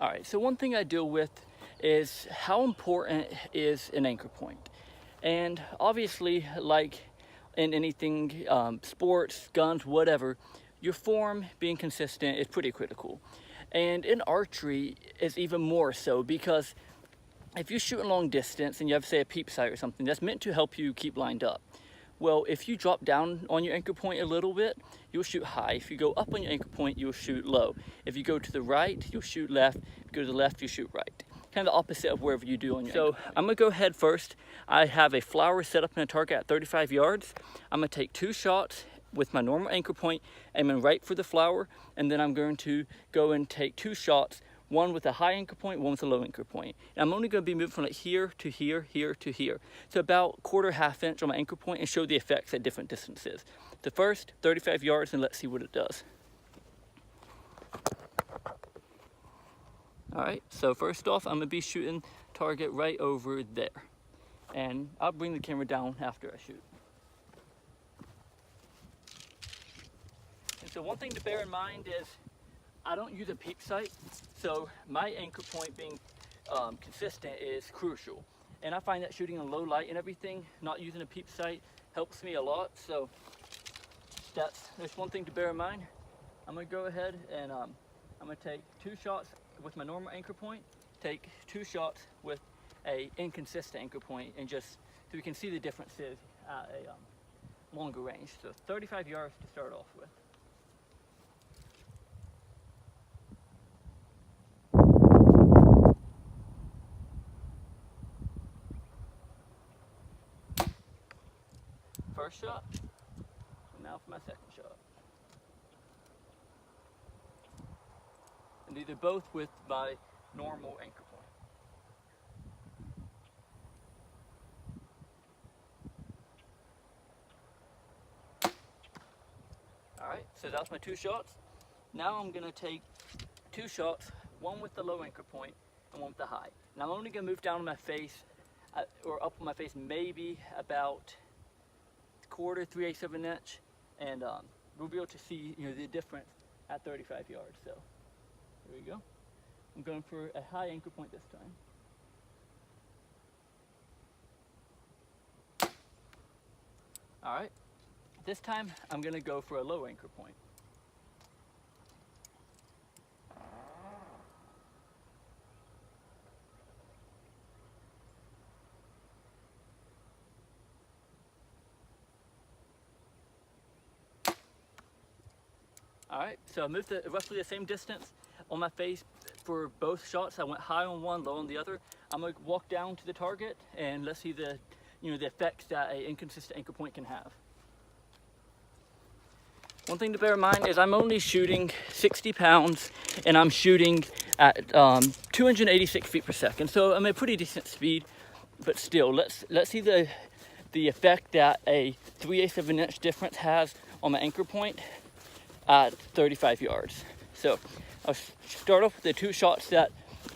All right, so one thing I deal with is how important is an anchor point. And obviously, like in anything, sports, guns, whatever, your form being consistent is pretty critical. And in archery, it's even more so, because if you're shooting long distance and you have, say, a peep sight or something, that's meant to help you keep lined up. Well, if you drop down on your anchor point a little bit, you'll shoot high. If you go up on your anchor point, you'll shoot low. If you go to the right, you'll shoot left. If you go to the left, you shoot right. Kind of the opposite of wherever you do on your anchor point. I'm gonna go ahead first. I have a flower set up in a target at 35 yards. I'm gonna take 2 shots with my normal anchor point, aiming right for the flower, and then I'm going to go and take 2 shots, one with a high anchor point, one with a low anchor point. And I'm only going to be moving from like here to here, here to here. So about quarter, half inch on my anchor point, and show the effects at different distances. The first, 35 yards, and let's see what it does. All right, so first off, I'm gonna be shooting target right over there. And I'll bring the camera down after I shoot. And so one thing to bear in mind is I don't use a peep sight, so my anchor point being consistent is crucial. And I find that shooting in low light and everything, not using a peep sight, helps me a lot. So that's one thing to bear in mind. I'm gonna go ahead and I'm gonna take 2 shots with my normal anchor point, take 2 shots with a inconsistent anchor point, and just so we can see the differences at a longer range. So 35 yards to start off with. First shot, and now for my second shot. And these are both with my normal anchor point. All right, so that's my 2 shots. Now I'm gonna take 2 shots, one with the low anchor point and one with the high. Now I'm only gonna move down on my face, or up on my face, maybe about quarter, 3/8 of an inch, and we'll be able to see, the difference at 35 yards. So here we go. I'm going for a high anchor point this time. All right, this time I'm going to go for a low anchor point. All right, so I moved roughly the same distance on my face for both shots. I went high on one, low on the other. I'm gonna walk down to the target and let's see the effects that an inconsistent anchor point can have. One thing to bear in mind is I'm only shooting 60 pounds and I'm shooting at 286 feet per second. So I'm at a pretty decent speed, but still, let's see the effect that a 3/8 of an inch difference has on my anchor point at 35 yards. So I'll start off with the 2 shots that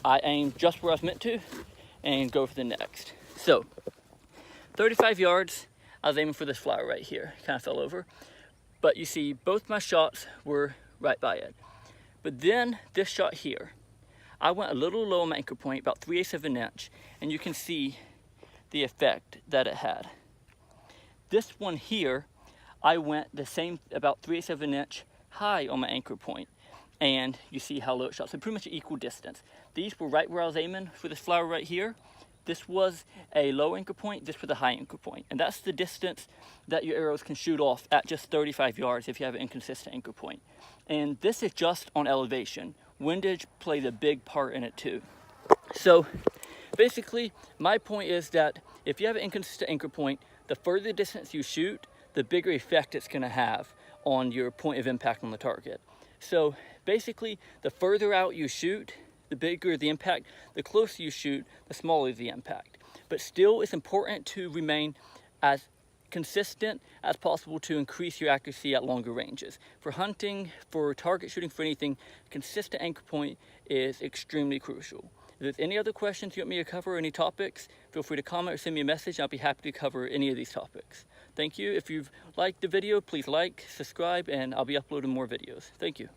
I aimed just where I was meant to and go for the next. So 35 yards, I was aiming for this flower right here. Kind of fell over. But you see both my shots were right by it. But then this shot here, I went a little low on my anchor point, about 3/8 of an inch, and you can see the effect that it had. This one here, I went the same, about 3/8 of an inch high on my anchor point, and you see how low it shot. So pretty much equal distance. These were right where I was aiming for this flower right here. This was a low anchor point, this was a high anchor point. And that's the distance that your arrows can shoot off at just 35 yards if you have an inconsistent anchor point. And this is just on elevation. Windage plays a big part in it too. So basically, my point is that if you have an inconsistent anchor point, the further distance you shoot, the bigger effect it's gonna have on your point of impact on the target. So basically, the further out you shoot, the bigger the impact. The closer you shoot, the smaller the impact. But still, it's important to remain as consistent as possible to increase your accuracy at longer ranges. For hunting, for target shooting, for anything, consistent anchor point is extremely crucial. If there's any other questions you want me to cover, any topics, feel free to comment or send me a message. I'll be happy to cover any of these topics. Thank you. If you've liked the video, please like, subscribe, and I'll be uploading more videos. Thank you.